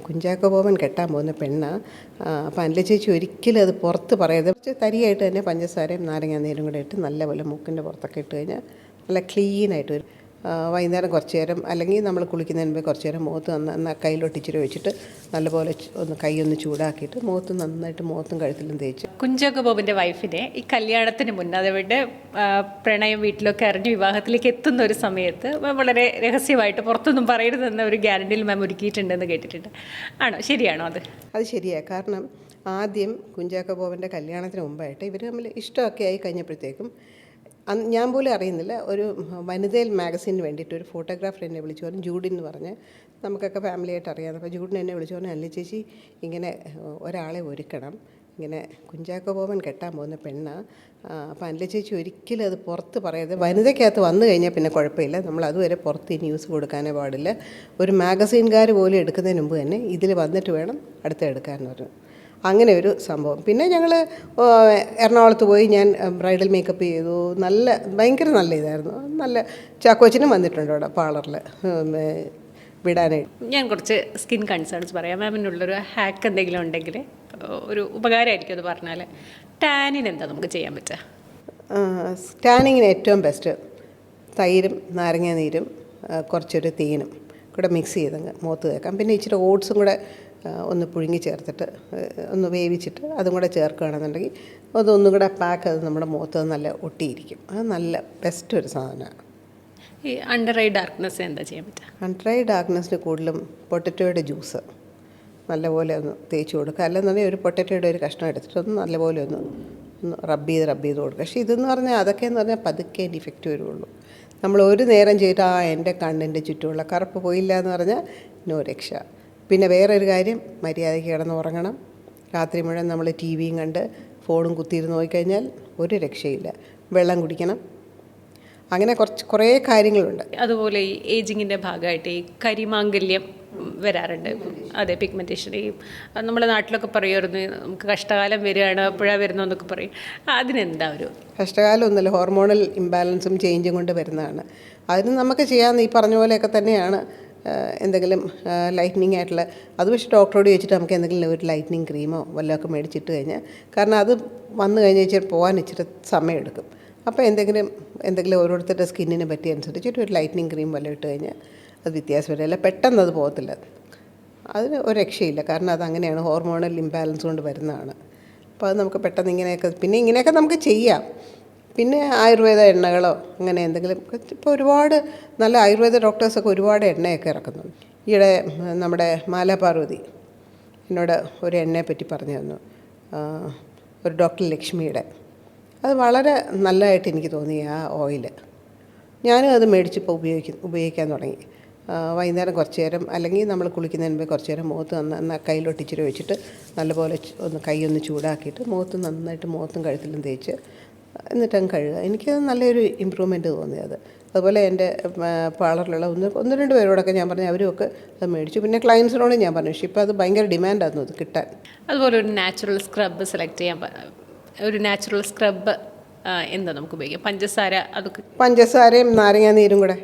കുഞ്ചാക്കോ ബോബൻ കെട്ടാൻ പോകുന്ന പെണ്ണ്. അപ്പോൾ അനില ചേച്ചി ഒരിക്കലും അത് പുറത്ത് പറയരുത്. കുറച്ച് തരിയായിട്ട് തന്നെ പഞ്ചസാരയും നാരങ്ങാനീരും കൂടെ ഇട്ട് നല്ലപോലെ മൂക്കിൻ്റെ പുറത്തൊക്കെ ഇട്ട് കഴിഞ്ഞാൽ നല്ല ക്ലീനായിട്ട് വരും. വൈകുന്നേരം കുറച്ച് നേരം അല്ലെങ്കിൽ നമ്മൾ കുളിക്കുന്നതിന് മുമ്പ് കുറച്ച് നേരം മുഖത്ത് കയ്യിലോട്ട് ഇച്ചിരി വെച്ചിട്ട് നല്ലപോലെ കൈയൊന്ന് ചൂടാക്കിയിട്ട് മുഖത്ത് നന്നായിട്ട് മുഖത്തും കഴുത്തിലും തേച്ച്. കുഞ്ചാക്കോ ബോബൻ്റെ വൈഫിനെ ഈ കല്യാണത്തിന് മുന്നേ അതവരുടെ പ്രണയം വീട്ടിലൊക്കെ അറിഞ്ഞ് വിവാഹത്തിലേക്ക് എത്തുന്ന ഒരു സമയത്ത് വളരെ രഹസ്യമായിട്ട് പുറത്തൊന്നും പറയരുതെന്ന ഒരു ഗ്യാരണ്ടിയിൽ മാം ഒരുക്കിയിട്ടുണ്ടെന്ന് കേട്ടിട്ടുണ്ട്. ആണോ, ശരിയാണോ അത്? അത് ശരിയാണ്. കാരണം ആദ്യം കുഞ്ചാക്കോ ബോബൻ്റെ കല്യാണത്തിന് മുമ്പായിട്ട് ഇവർ തമ്മിൽ ഇഷ്ടമൊക്കെ ആയി കഴിഞ്ഞപ്പോഴത്തേക്കും ഞാൻ പോലും അറിയുന്നില്ല, ഒരു വനിതയിൽ മാഗസീനിന് വേണ്ടിയിട്ട് ഒരു ഫോട്ടോഗ്രാഫർ എന്നെ വിളിച്ചു പറഞ്ഞു, ജൂഡിൻ എന്ന് പറഞ്ഞ് നമുക്കൊക്കെ ഫാമിലിയായിട്ട് അറിയാം. അപ്പോൾ ജൂഡിൻ എന്നെ വിളിച്ചു പറഞ്ഞു, അല്ല ചേച്ചി ഇങ്ങനെ ഒരാളെ ഒരുക്കണം, ഇങ്ങനെ കുഞ്ചാക്കോ ബോബൻ കെട്ടാൻ പോകുന്ന പെണ്ണ്. അപ്പോൾ അനില ചേച്ചി ഒരിക്കലും അത് പുറത്ത് പറയരുത്. വനിതയ്ക്കകത്ത് വന്നു കഴിഞ്ഞാൽ പിന്നെ കുഴപ്പമില്ല, നമ്മൾ അതുവരെ പുറത്ത് ഈ ന്യൂസ് കൊടുക്കാനേ പാടില്ല. ഒരു മാഗസീൻകാർ പോലും എടുക്കുന്നതിന് മുമ്പ് തന്നെ ഇതിൽ വന്നിട്ട് വേണം അടുത്ത എടുക്കാമെന്ന് പറഞ്ഞു. അങ്ങനെ ഒരു സംഭവം. പിന്നെ ഞങ്ങൾ എറണാകുളത്ത് പോയി, ഞാൻ ബ്രൈഡൽ മേക്കപ്പ് ചെയ്തു. ഭയങ്കര നല്ല ഇതായിരുന്നു. നല്ല ചാക്കോച്ചനും വന്നിട്ടുണ്ട് അവിടെ പാർലറിൽ വിടാനായിട്ട്. ഞാൻ കുറച്ച് സ്കിൻ കൺസേൺസ് പറയാം. മാമിനുള്ളൊരു ഹാക്ക് എന്തെങ്കിലും ഉണ്ടെങ്കിൽ ഒരു ഉപകാരമായിരിക്കും അത് പറഞ്ഞാൽ. ടാനിന് എന്താ നമുക്ക് ചെയ്യാൻ പറ്റുക? ടാനിങ്ങിന് ഏറ്റവും ബെസ്റ്റ് തൈരും നാരങ്ങാനീരും കുറച്ചൊരു തേനും കൂടെ മിക്സ് ചെയ്തങ്ങ് മുഖത്ത് തേക്കാം. പിന്നെ ഇച്ചിരി ഓട്സും കൂടെ ഒന്ന് പുഴുങ്ങി ചേർത്തിട്ട് ഒന്ന് വേവിച്ചിട്ട് അതും കൂടെ ചേർക്കുകയാണെന്നുണ്ടെങ്കിൽ അതൊന്നും കൂടെ പാക്ക് അത് നമ്മുടെ മുഖത്ത് നല്ല ഒട്ടിയിരിക്കും. അത് നല്ല ബെസ്റ്റ് ഒരു സാധനമാണ്. ഈ അണ്ടർ ഐ ഡാർക്ക്നെസ് എന്താ ചെയ്യാൻ പറ്റുക? അണ്ടർ ഐ ഡാർക്ക്നെസ്സിന് കൂടുതലും പൊട്ടറ്റോയുടെ ജ്യൂസ് നല്ലപോലെ ഒന്ന് തേച്ച് കൊടുക്കുക. അല്ലെന്നുണ്ടെങ്കിൽ ഒരു പൊട്ടറ്റോയുടെ ഒരു കഷ്ണം എടുത്തിട്ട് ഒന്ന് നല്ലപോലെ ഒന്ന് റബ്ബ് ചെയ്ത് കൊടുക്കുക. പക്ഷേ ഇതെന്ന് പറഞ്ഞാൽ അതൊക്കെയെന്ന് പറഞ്ഞാൽ പതുക്കെ അതിൻ്റെ ഇഫക്റ്റ് വരുള്ളൂ. നമ്മൾ ഒരു നേരം ചെയ്തിട്ട് എൻ്റെ കണ്ണിൻ്റെ ചുറ്റുമുള്ള കറുപ്പ് പോയില്ല എന്ന് പറഞ്ഞാൽ നോ രക്ഷ. പിന്നെ വേറൊരു കാര്യം, മര്യാദയ്ക്ക് കിടന്ന് ഉറങ്ങണം. രാത്രി മുഴുവൻ നമ്മൾ ടി വിയും കണ്ട് ഫോണും കുത്തിയിരുന്ന് നോക്കിക്കഴിഞ്ഞാൽ ഒരു രക്ഷയില്ല. വെള്ളം കുടിക്കണം. അങ്ങനെ കുറേ കാര്യങ്ങളുണ്ട്. അതുപോലെ ഈ ഏജിങ്ങിൻ്റെ ഭാഗമായിട്ട് ഈ കരിമാംഗല്യം വരാറുണ്ട്. അതെ, പിഗ്മെൻറ്റേഷൻ. ഈ നമ്മുടെ നാട്ടിലൊക്കെ പറയുമായിരുന്നു, നമുക്ക് കഷ്ടകാലം വരികയാണ്, എപ്പോഴാണ് വരുന്നതെന്നൊക്കെ പറയും. അതിനെന്താ ഒരു കഷ്ടകാലം ഒന്നുമില്ല, ഹോർമോണൽ ഇംബാലൻസും ചേഞ്ചും കൊണ്ട് വരുന്നതാണ്. അതിന് നമുക്ക് ചെയ്യാമെന്ന് ഈ പറഞ്ഞ പോലെയൊക്കെ തന്നെയാണ്. എന്തെങ്കിലും ലൈറ്റനിങ് ആയിട്ടുള്ള അത് പക്ഷേ ഡോക്ടറോട് ചോദിച്ചിട്ട് നമുക്ക് എന്തെങ്കിലും ഒരു ലൈറ്റനിങ് ക്രീമോ വല്ലതൊക്കെ മേടിച്ചിട്ട് കഴിഞ്ഞാൽ, കാരണം അത് വന്നു കഴിഞ്ഞാൽ ഇച്ചിരി പോകാൻ ഇച്ചിരി സമയമെടുക്കും. അപ്പോൾ എന്തെങ്കിലും ഓരോരുത്തരുടെ സ്കിന്നിനെ പറ്റി അനുസരിച്ചിട്ട് ഒരു ലൈറ്റനിങ് ക്രീം വല്ലതും ഇട്ട് കഴിഞ്ഞാൽ അത് വ്യത്യാസം വരില്ല. പെട്ടെന്ന് അത് പോകത്തില്ല. അതിന് ഒരു രക്ഷയില്ല. കാരണം അതങ്ങനെയാണ്, ഹോർമോണൽ ഇംബാലൻസ് കൊണ്ട് വരുന്നതാണ്. അപ്പോൾ അത് നമുക്ക് പെട്ടെന്ന് ഇങ്ങനെയൊക്കെ നമുക്ക് ചെയ്യാം. പിന്നെ ആയുർവേദ എണ്ണകളോ അങ്ങനെ എന്തെങ്കിലും, ഇപ്പോൾ ഒരുപാട് നല്ല ആയുർവേദ ഡോക്ടേഴ്സൊക്കെ ഒരുപാട് എണ്ണയൊക്കെ ഇറക്കുന്നുണ്ട്. ഈയിടെ നമ്മുടെ മാലാപാർവതി എന്നോട് ഒരു എണ്ണയെ പറ്റി പറഞ്ഞു തന്നു, ഒരു ഡോക്ടർ ലക്ഷ്മിയുടെ. അത് വളരെ നല്ലതായിട്ട് എനിക്ക് തോന്നി ആ ഓയിൽ. ഞാനും അത് മേടിച്ചിപ്പോൾ ഉപയോഗിക്കാൻ തുടങ്ങി. വൈകുന്നേരം കുറച്ച് നേരം അല്ലെങ്കിൽ നമ്മൾ കുളിക്കുന്നതിന് മുമ്പ് കുറച്ച് നേരം മുഖത്ത് കയ്യിലോട്ട് ഇച്ചിരി വെച്ചിട്ട് നല്ലപോലെ കൈയൊന്ന് ചൂടാക്കിയിട്ട് നന്നായിട്ട് മുഖത്തും കഴുത്തിലും തേച്ച് എന്നിട്ടങ്ങ് കഴുകുക. എനിക്കത് നല്ലൊരു ഇമ്പ്രൂവ്മെൻറ്റ് തോന്നിയത്. അതുപോലെ എൻ്റെ പാർലറിലുള്ള ഒന്ന് രണ്ട് പേരോടൊക്കെ ഞാൻ പറഞ്ഞു, അവരുമൊക്കെ അത് മേടിച്ചു. പിന്നെ ക്ലയൻസിനോട് ഞാൻ പറഞ്ഞു. പക്ഷേ ഇപ്പോൾ അത് ഭയങ്കര ഡിമാൻഡായിരുന്നു അത് കിട്ടാൻ. അതുപോലെ ഒരു നാച്ചുറൽ സ്ക്രബ്ബ് സെലക്ട് ചെയ്യാൻ, ഒരു നാച്ചുറൽ സ്ക്രബ്ബ് എന്താ നമുക്ക് ഉപയോഗിക്കാം? പഞ്ചസാര, അതൊക്കെ പഞ്ചസാരയും നാരങ്ങാനീരും കൂടെ.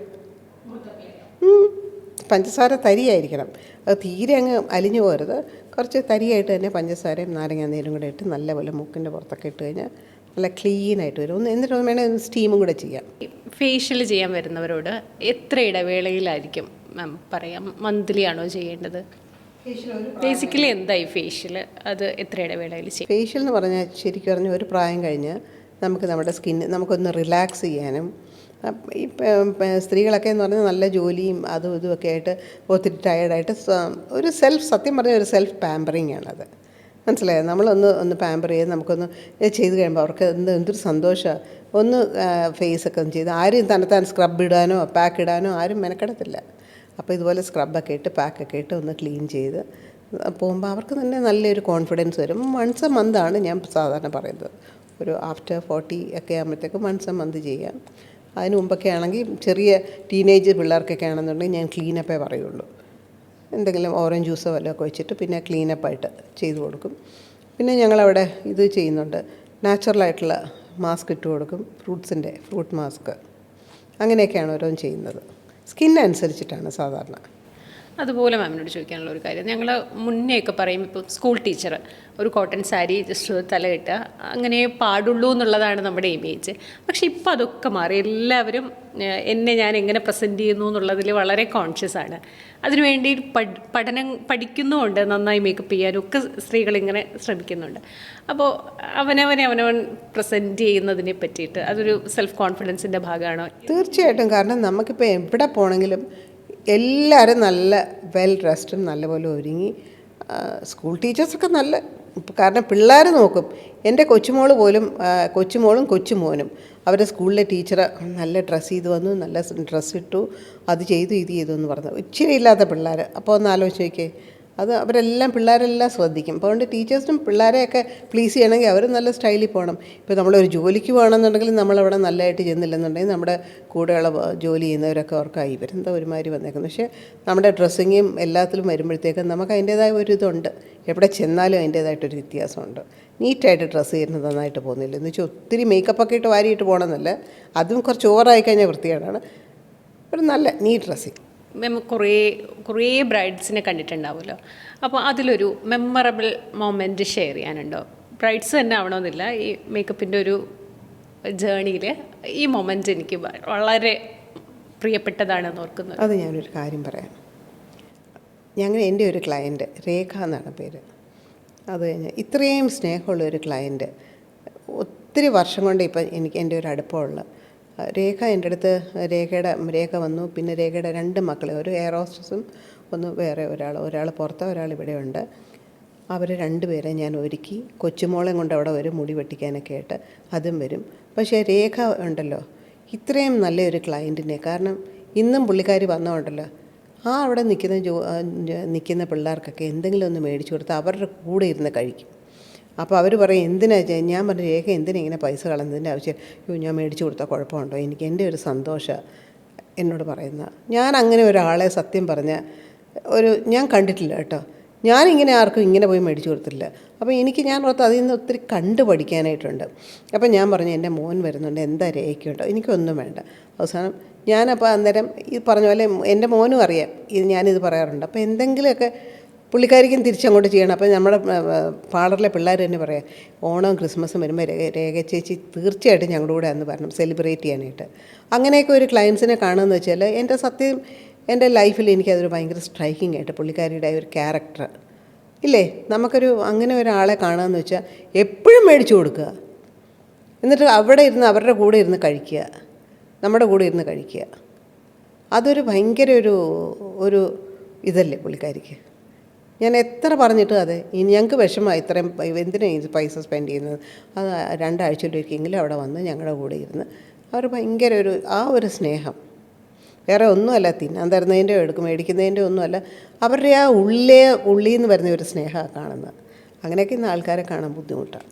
പഞ്ചസാര തരിയായിരിക്കണം, അത് തീരെ അങ്ങ് അലിഞ്ഞു പോകരുത്. കുറച്ച് തരിയായിട്ട് തന്നെ പഞ്ചസാരയും നാരങ്ങാനീരും കൂടെ ഇട്ട് നല്ലപോലെ മൂക്കിൻ്റെ പുറത്തൊക്കെ ഇട്ട് കഴിഞ്ഞാൽ നല്ല ക്ലീനായിട്ട് വരും. എന്നിട്ട് വേണമെങ്കിൽ സ്റ്റീമും കൂടെ ചെയ്യാം. ഫേഷ്യൽ ചെയ്യാൻ വരുന്നവരോട് എത്ര ഇടവേളയിലായിരിക്കും മാം പറയാം? മന്ത്ലി ആണോ ചെയ്യേണ്ടത്? ബേസിക്കലി എന്തായി ഫേഷ്യൽ, അത് എത്ര ഇടവേളയിൽ ചെയ്യും? ഫേഷ്യൽ എന്ന് പറഞ്ഞാൽ ശരിക്കും പറഞ്ഞാൽ ഒരു പ്രായം കഴിഞ്ഞ് നമുക്ക് നമ്മുടെ നമുക്കൊന്ന് റിലാക്സ് ചെയ്യാനും, ഈ സ്ത്രീകളൊക്കെ എന്ന് പറഞ്ഞാൽ നല്ല ജോലിയും അതും ഇതുമൊക്കെ ആയിട്ട് ഒത്തിരി ടയേർഡായിട്ട് ഒരു സത്യം പറഞ്ഞാൽ ഒരു സെൽഫ് പാമ്പറിങ് ആണത്. മനസ്സിലായോ? നമ്മളൊന്ന് പാമ്പർ ചെയ്ത് നമുക്കൊന്ന് ചെയ്ത് കഴിയുമ്പോൾ അവർക്ക് എന്തൊരു സന്തോഷമാണ്. ഒന്ന് ഫേസൊക്കെ ഒന്ന് ചെയ്ത് ആരും തന്നെത്താൻ സ്ക്രബ് ഇടാനോ പാക്ക് ഇടാനോ ആരും മെനക്കെടത്തില്ല. അപ്പോൾ ഇതുപോലെ സ്ക്രബൊക്കെ ഇട്ട് പാക്കൊക്കെ ഇട്ട് ഒന്ന് ക്ലീൻ ചെയ്ത് പോകുമ്പോൾ അവർക്ക് തന്നെ നല്ലൊരു കോൺഫിഡൻസ് വരും. വൺസ് എ മന്താണ് ഞാൻ സാധാരണ പറയുന്നത്. ഒരു ആഫ്റ്റർ 40 ഒക്കെ ആകുമ്പോഴത്തേക്കും വൺസ് എ മന്ത് ചെയ്യാം. അതിന് മുമ്പൊക്കെ ആണെങ്കിൽ ചെറിയ ടീനേജ് പിള്ളേർക്കൊക്കെ ആണെന്നുണ്ടെങ്കിൽ ഞാൻ ക്ലീനപ്പേ പറയുള്ളൂ. എന്തെങ്കിലും ഓറഞ്ച് ജ്യൂസോ വല്ലതൊക്കെ വെച്ചിട്ട് പിന്നെ ക്ലീനപ്പായിട്ട് ചെയ്ത് കൊടുക്കും. പിന്നെ ഞങ്ങളവിടെ ഇത് ചെയ്യുന്നുണ്ട്, നാച്ചുറലായിട്ടുള്ള മാസ്ക് ഇട്ട് കൊടുക്കും, ഫ്രൂട്ട് മാസ്ക്. അങ്ങനെയൊക്കെയാണ് ഓരോന്നും ചെയ്യുന്നത്. സ്കിന്നനുസരിച്ചിട്ടാണ് സാധാരണ. അതുപോലെ മാമിനോട് ചോദിക്കാനുള്ള ഒരു കാര്യം, ഞങ്ങൾ മുന്നേയൊക്കെ പറയും ഇപ്പോൾ സ്കൂൾ ടീച്ചർ ഒരു കോട്ടൺ സാരി ജസ്റ്റ് തലയിട്ട് അങ്ങനെ പാടുള്ളൂ എന്നുള്ളതാണ് നമ്മുടെ ഇമേജ്. പക്ഷെ ഇപ്പോൾ അതൊക്കെ മാറി. എല്ലാവരും എന്നെ ഞാൻ എങ്ങനെ പ്രസൻറ്റ് ചെയ്യുന്നു എന്നുള്ളതിൽ വളരെ കോൺഷ്യസ് ആണ്. അതിനുവേണ്ടി പഠിക്കുന്നുമുണ്ട്, നന്നായി മേക്കപ്പ് ചെയ്യാനും ഒക്കെ സ്ത്രീകളിങ്ങനെ ശ്രമിക്കുന്നുണ്ട്. അപ്പോൾ അവനവൻ പ്രസൻറ്റ് ചെയ്യുന്നതിനെ പറ്റിയിട്ട് അതൊരു സെൽഫ് കോൺഫിഡൻസിൻ്റെ ഭാഗമാണോ? തീർച്ചയായിട്ടും. കാരണം നമുക്കിപ്പോൾ എവിടെ പോകണമെങ്കിലും എല്ലാവരും നല്ല വെൽ ഡ്രസ്ഡും നല്ലപോലെ ഒരുങ്ങി, സ്കൂൾ ടീച്ചേഴ്സൊക്കെ നല്ല, കാരണം പിള്ളേർ നോക്കും. എൻ്റെ കൊച്ചുമോളും കൊച്ചുമോനും അവരുടെ സ്കൂളിലെ ടീച്ചർ നല്ല ഡ്രസ്സ് ചെയ്ത് വന്നു, നല്ല ഡ്രസ്സ് ഇട്ടു, അത് ചെയ്തു ഇത് ചെയ്തു എന്ന് പറഞ്ഞു. ഇച്ചിരി ഇല്ലാത്ത പിള്ളേർ, അപ്പോൾ ഒന്ന് ആലോചിച്ച് നോക്കിയേ, അത് പിള്ളേരെല്ലാം ശ്രദ്ധിക്കും. അപ്പോൾ അതുകൊണ്ട് ടീച്ചേഴ്സിനും പിള്ളേരെയൊക്കെ പ്ലീസ് ചെയ്യണമെങ്കിൽ അവർ നല്ല സ്റ്റൈലിൽ പോകണം. ഇപ്പോൾ നമ്മളൊരു ജോലിക്ക് പോകണമെന്നുണ്ടെങ്കിൽ നമ്മളവിടെ നല്ലതായിട്ട് ചെന്നില്ലെന്നുണ്ടെങ്കിൽ നമ്മുടെ കൂടെയുള്ള ജോലി ചെയ്യുന്നവരൊക്കെ ഓർക്കായി ഇവരെന്താ ഒരുമാതിരി വന്നേക്കുന്നത്. പക്ഷേ നമ്മുടെ ഡ്രസ്സിങ്ങും എല്ലാത്തിലും വരുമ്പോഴത്തേക്കും നമുക്ക് അതിൻ്റേതായ ഒരു ഇതുണ്ട്. എവിടെ ചെന്നാലും അതിൻ്റേതായിട്ടൊരു വ്യത്യാസമുണ്ട്. നീറ്റായിട്ട് ഡ്രസ്സ് ചെയ്യുന്നത് നന്നായിട്ട് പോകുന്നില്ല എന്ന് വെച്ചാൽ ഒത്തിരി മേക്കപ്പൊക്കെ ഇട്ട് വാരിയിട്ട് പോകണമെന്നല്ല, അതും കുറച്ച് ഓവറായി കഴിഞ്ഞാൽ വൃത്തികേടാണ്. ഒരു നല്ല നീറ്റ് ഡ്രസ്സിങ്. കുറേ ബ്രൈഡ്സിനെ കണ്ടിട്ടുണ്ടാവുമല്ലോ, അപ്പോൾ അതിലൊരു മെമ്മറബിൾ മൊമെൻറ്റ് ഷെയർ ചെയ്യാനുണ്ടോ? ബ്രൈഡ്സ് തന്നെ ആവണമെന്നില്ല, ഈ മേക്കപ്പിൻ്റെ ഒരു ജേണിയിൽ ഈ മൊമെൻറ്റ് എനിക്ക് വളരെ പ്രിയപ്പെട്ടതാണെന്ന് ഓർക്കുന്നത്. അത് ഞാനൊരു കാര്യം പറയാം. എൻ്റെ ഒരു ക്ലയൻറ്റ്, രേഖ എന്നാണ് പേര്. അത് കഴിഞ്ഞ് ഇത്രയും സ്നേഹമുള്ളൊരു ക്ലയൻറ്റ്, ഒത്തിരി വർഷം കൊണ്ട് ഇപ്പം എൻ്റെ ഒരു അടുപ്പമുള്ള രേഖ എൻ്റെ അടുത്ത്, രേഖ വന്നു. പിന്നെ രേഖയുടെ 2 മക്കൾ, ഒരു എയർ ഹോസ്റ്റസും ഒന്ന് വേറെ ഒരാൾ പുറത്ത്, ഒരാൾ ഇവിടെയുണ്ട്. അവർ 2 പേരെ ഞാൻ ഒരുക്കി. കൊച്ചുമോളെ കൊണ്ട് അവിടെ വരും മുടി വെട്ടിക്കാനൊക്കെ ആയിട്ട്, അതും വരും. പക്ഷേ രേഖ ഉണ്ടല്ലോ, ഇത്രയും നല്ലൊരു ക്ലയൻറ്റിനെ, കാരണം ഇന്നും പുള്ളിക്കാരി വന്നോണ്ടല്ലോ, അവിടെ നിൽക്കുന്ന പിള്ളേർക്കൊക്കെ എന്തെങ്കിലും ഒന്ന് മേടിച്ചു കൊടുത്താൽ അവരുടെ കൂടെ ഇരുന്ന് കഴിക്കും. അപ്പോൾ അവർ പറയും എന്തിനാ, ഞാൻ പറഞ്ഞു രേഖ എന്തിനാ ഇങ്ങനെ പൈസ കളഞ്ഞതിൻ്റെ ആവശ്യം, ഞാൻ മേടിച്ചു കൊടുത്താൽ കുഴപ്പമുണ്ടോ, എനിക്ക് എൻ്റെ ഒരു സന്തോഷം എന്നോട് പറയുന്ന. ഞാൻ അങ്ങനെ ഒരാളെ സത്യം പറഞ്ഞ ഞാൻ കണ്ടിട്ടില്ല കേട്ടോ. ഞാനിങ്ങനെ ആർക്കും ഇങ്ങനെ പോയി മേടിച്ചു കൊടുത്തില്ല. അപ്പോൾ ഞാൻ ഓർത്ത് അതിൽ നിന്ന് ഒത്തിരി കണ്ടു പഠിക്കാനായിട്ടുണ്ട്. അപ്പോൾ ഞാൻ പറഞ്ഞു എൻ്റെ മോൻ വരുന്നുണ്ട്, എന്താ രേഖയുണ്ടോ, എനിക്കൊന്നും വേണ്ട. അവസാനം ഞാനപ്പോൾ അന്നേരം ഈ പറഞ്ഞ പോലെ എൻ്റെ മോനും അറിയാം ഞാനിത് പറയാറുണ്ട്. അപ്പോൾ എന്തെങ്കിലുമൊക്കെ പുള്ളിക്കാരിക്കും തിരിച്ചങ്ങോട്ട് ചെയ്യണം. അപ്പോൾ നമ്മുടെ പാർലറിലെ പിള്ളേർ തന്നെ പറയാം, ഓണവും ക്രിസ്മസും വരുമ്പോൾ രേഖ ചേച്ചി തീർച്ചയായിട്ടും ഞങ്ങളുടെ കൂടെ അന്ന് വരണം സെലിബ്രേറ്റ് ചെയ്യാനായിട്ട്. അങ്ങനെയൊക്കെ ഒരു ക്ലയൻസിനെ കാണുമെന്ന് വെച്ചാൽ എൻ്റെ ലൈഫിൽ എനിക്കതൊരു ഭയങ്കര സ്ട്രൈക്കിംഗ് ആയിട്ട് പുള്ളിക്കാരിയുടെ ഒരു ക്യാരക്ടർ ഇല്ലേ. അങ്ങനെ ഒരാളെ കാണുകയെന്ന് വെച്ചാൽ എപ്പോഴും മേടിച്ചു കൊടുക്കുക, എന്നിട്ട് അവിടെ ഇരുന്ന് അവരുടെ കൂടെ ഇരുന്ന് കഴിക്കുക, നമ്മുടെ കൂടെ ഇരുന്ന് കഴിക്കുക. അതൊരു ഭയങ്കര ഒരു ഇതല്ലേ പുള്ളിക്കാരിക്ക്. ഞാൻ എത്ര പറഞ്ഞിട്ടും അതെ, ഞങ്ങൾക്ക് വിഷമമായി ഇത്രയും എന്തിനാണ് ഈ പൈസ സ്പെൻഡ് ചെയ്യുന്നത്. അത് 2 ആഴ്ചയിലൊരിക്കലെങ്കിലും അവിടെ വന്ന് ഞങ്ങളുടെ കൂടെ ഇരുന്ന് അവർ ഭയങ്കര ഒരു സ്നേഹം. വേറെ ഒന്നുമല്ല, തിന്നാൻ തരുന്നതിൻ്റെയോ മേടിക്കുന്നതിൻ്റെയോ ഒന്നുമല്ല, അവരുടെ ആ ഉള്ളിൽ നിന്ന് വരുന്ന ഒരു സ്നേഹമാണ് കാണുന്നത്. അങ്ങനെയൊക്കെ ഇന്ന് ആൾക്കാരെ കാണാൻ ബുദ്ധിമുട്ടാണ്.